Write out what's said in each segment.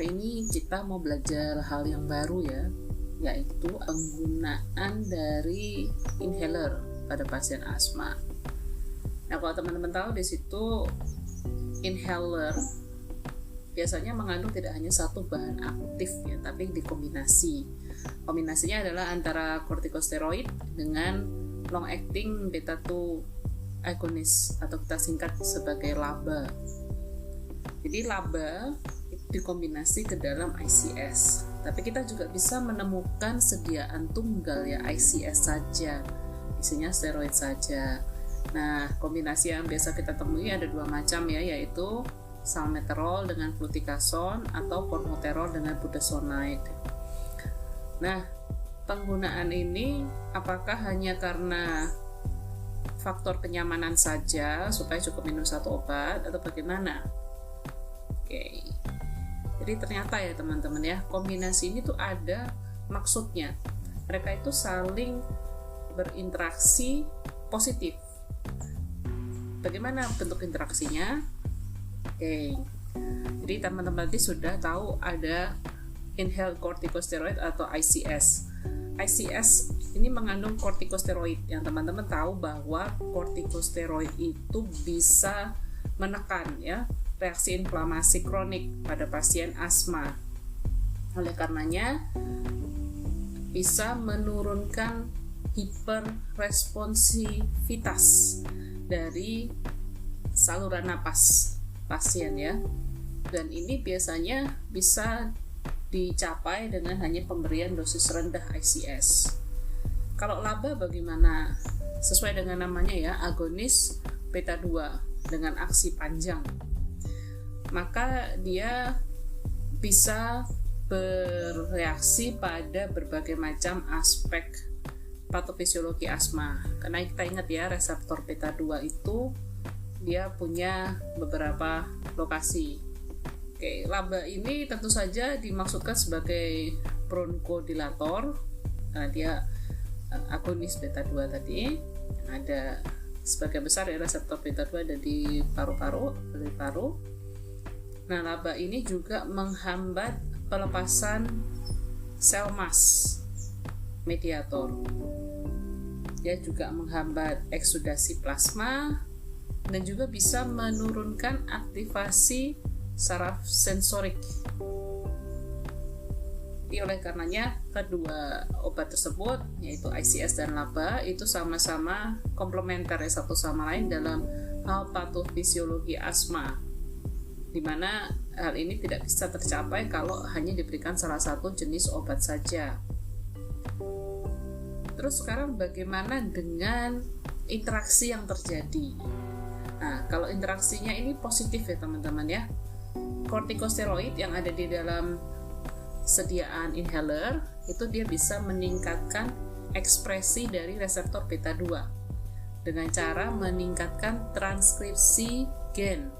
Hari ini kita mau belajar hal yang baru ya, yaitu penggunaan dari inhaler pada pasien asma. Nah, kalau teman-teman tahu di situ inhaler biasanya mengandung tidak hanya satu bahan aktif ya, tapi dikombinasi. Kombinasinya adalah antara kortikosteroid dengan long acting beta 2 agonist atau kita singkat sebagai LABA. Jadi LABA itu dikombinasi ke dalam ICS. Tapi kita juga bisa menemukan sediaan tunggal ya ICS saja, isinya steroid saja. Nah, kombinasi yang biasa kita temui ada dua macam ya, yaitu salmeterol dengan fluticasone atau formoterol dengan budesonide. Nah, penggunaan ini apakah hanya karena faktor kenyamanan saja supaya cukup minum satu obat atau bagaimana? Oke. Jadi ternyata ya teman-teman ya, kombinasi ini tuh ada maksudnya. Mereka itu saling berinteraksi positif. Bagaimana bentuk interaksinya? Oke. Jadi teman-teman tadi sudah tahu ada inhaled corticosteroid atau ICS. ICS ini mengandung kortikosteroid. Yang teman-teman tahu bahwa kortikosteroid itu bisa menekan ya reaksi inflamasi kronik pada pasien asma. Oleh karenanya bisa menurunkan hiperresponsivitas dari saluran napas pasien ya. Dan ini biasanya bisa dicapai dengan hanya pemberian dosis rendah ICS. Kalau LABA bagaimana? Sesuai dengan namanya ya, agonis beta 2 dengan aksi panjang. Maka dia bisa bereaksi pada berbagai macam aspek patofisiologi asma. Karena kita ingat ya, reseptor beta 2 itu dia punya beberapa lokasi. Oke, LABA ini tentu saja dimaksudkan sebagai bronkodilator. Nah, dia agonis beta 2 tadi. Ada sebagian besar ya reseptor beta 2 ada di paru-paru. Nah, LABA ini juga menghambat pelepasan sel mas mediator. Dia juga menghambat eksudasi plasma dan juga bisa menurunkan aktivasi saraf sensorik. Jadi oleh karenanya kedua obat tersebut yaitu ICS dan LABA itu sama-sama komplementer ya satu sama lain dalam hal patofisiologi asma, di mana hal ini tidak bisa tercapai kalau hanya diberikan salah satu jenis obat saja. Terus sekarang bagaimana dengan interaksi yang terjadi? Nah, kalau interaksinya ini positif ya teman-teman ya. Kortikosteroid yang ada di dalam sediaan inhaler itu dia bisa meningkatkan ekspresi dari reseptor beta 2 dengan cara meningkatkan transkripsi gen.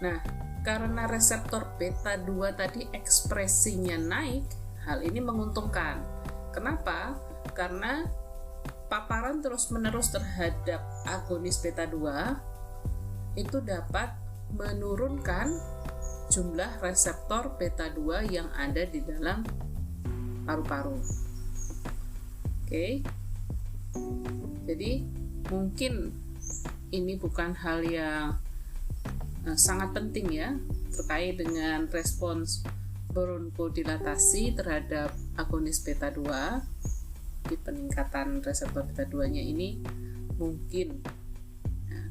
Nah, karena reseptor beta 2 tadi ekspresinya naik, hal ini menguntungkan. Kenapa? Karena paparan terus-menerus terhadap agonis beta 2 itu dapat menurunkan jumlah reseptor beta 2 yang ada di dalam paru-paru. Oke. Jadi mungkin ini bukan hal yang sangat penting ya terkait dengan respons bronkodilatasi terhadap agonis beta 2. Di peningkatan reseptor beta 2-nya ini mungkin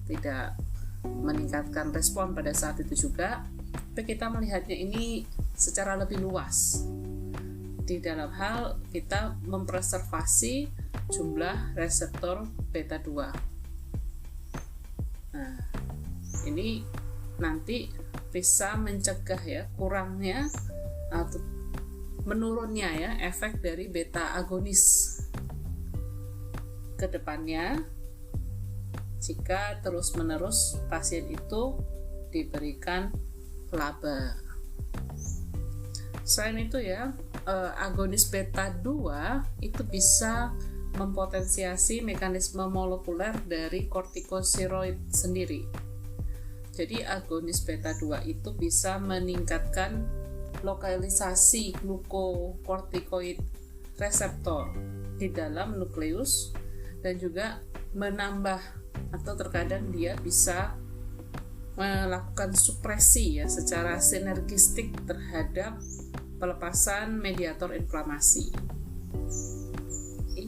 tidak meningkatkan respon pada saat itu juga, tapi kita melihatnya ini secara lebih luas di dalam hal kita mempreservasi jumlah reseptor beta 2. Nah, ini nanti bisa mencegah ya kurangnya atau menurunnya ya efek dari beta agonis ke depannya jika terus-menerus pasien itu diberikan LABA. Selain itu ya, agonis beta 2 itu bisa mempotensiasi mekanisme molekuler dari kortikosteroid sendiri. Jadi agonis beta 2 itu bisa meningkatkan lokalisasi glukokortikoid reseptor di dalam nukleus, dan juga menambah atau terkadang dia bisa melakukan supresi ya secara sinergistik terhadap pelepasan mediator inflamasi.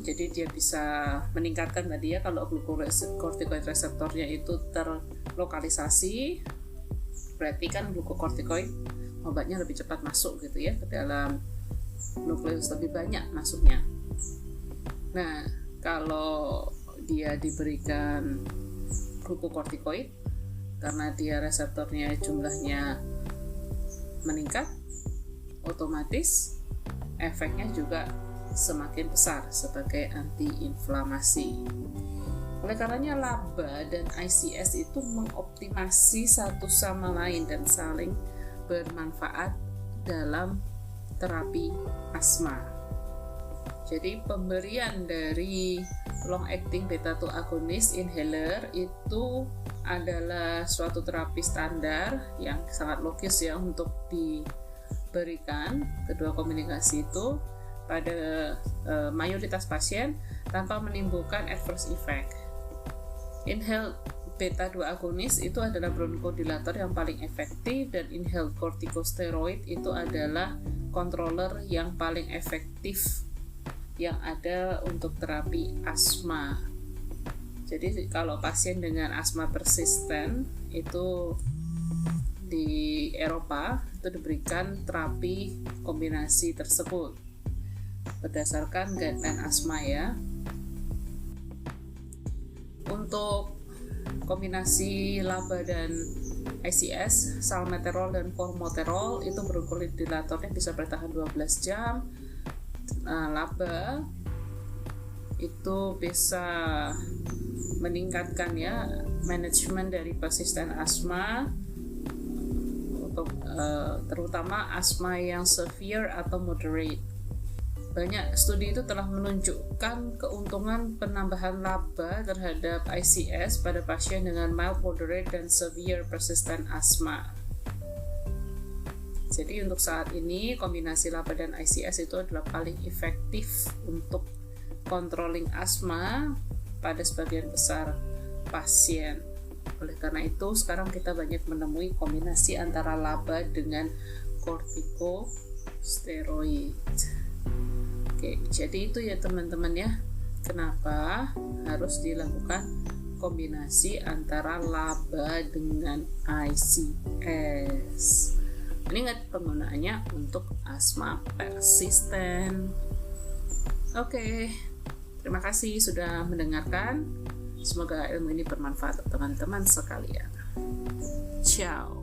Jadi dia bisa meningkatkan tadi ya, kalau glukokortikoid reseptornya itu terlokalisasi, berarti kan glukokortikoid obatnya lebih cepat masuk gitu ya ke dalam nukleus, lebih banyak masuknya. Nah, kalau dia diberikan glukokortikoid karena dia reseptornya jumlahnya meningkat, otomatis efeknya juga semakin besar sebagai antiinflamasi. Oleh karenanya LABA dan ICS itu mengoptimasi satu sama lain dan saling bermanfaat dalam terapi asma. Jadi pemberian dari long acting beta 2 agonis inhaler itu adalah suatu terapi standar yang sangat logis ya untuk diberikan kedua kombinasi itu pada mayoritas pasien tanpa menimbulkan adverse effect. Inhaled beta 2 agonis itu adalah bronchodilator yang paling efektif, dan inhaled corticosteroid itu adalah controller yang paling efektif yang ada untuk terapi asma. Jadi kalau pasien dengan asma persisten itu di Eropa itu diberikan terapi kombinasi tersebut berdasarkan guideline asma ya. Untuk kombinasi LABA dan ICS, salmeterol dan formoterol itu bronchodilatornya bisa bertahan 12 jam. LABA itu bisa meningkatkan ya manajemen dari persisten asma untuk terutama asma yang severe atau moderate. Banyak studi itu telah menunjukkan keuntungan penambahan LABA terhadap ICS pada pasien dengan mild, moderate, dan severe persistent asma. Jadi untuk saat ini kombinasi LABA dan ICS itu adalah paling efektif untuk controlling asma pada sebagian besar pasien. Oleh karena itu sekarang kita banyak menemui kombinasi antara LABA dengan kortikosteroid. Oke, jadi itu ya teman-teman ya, kenapa harus dilakukan kombinasi antara LABA dengan ICS. Ingat penggunaannya untuk asma persisten. Oke, terima kasih sudah mendengarkan. Semoga ilmu ini bermanfaat untuk teman-teman sekalian. Ciao.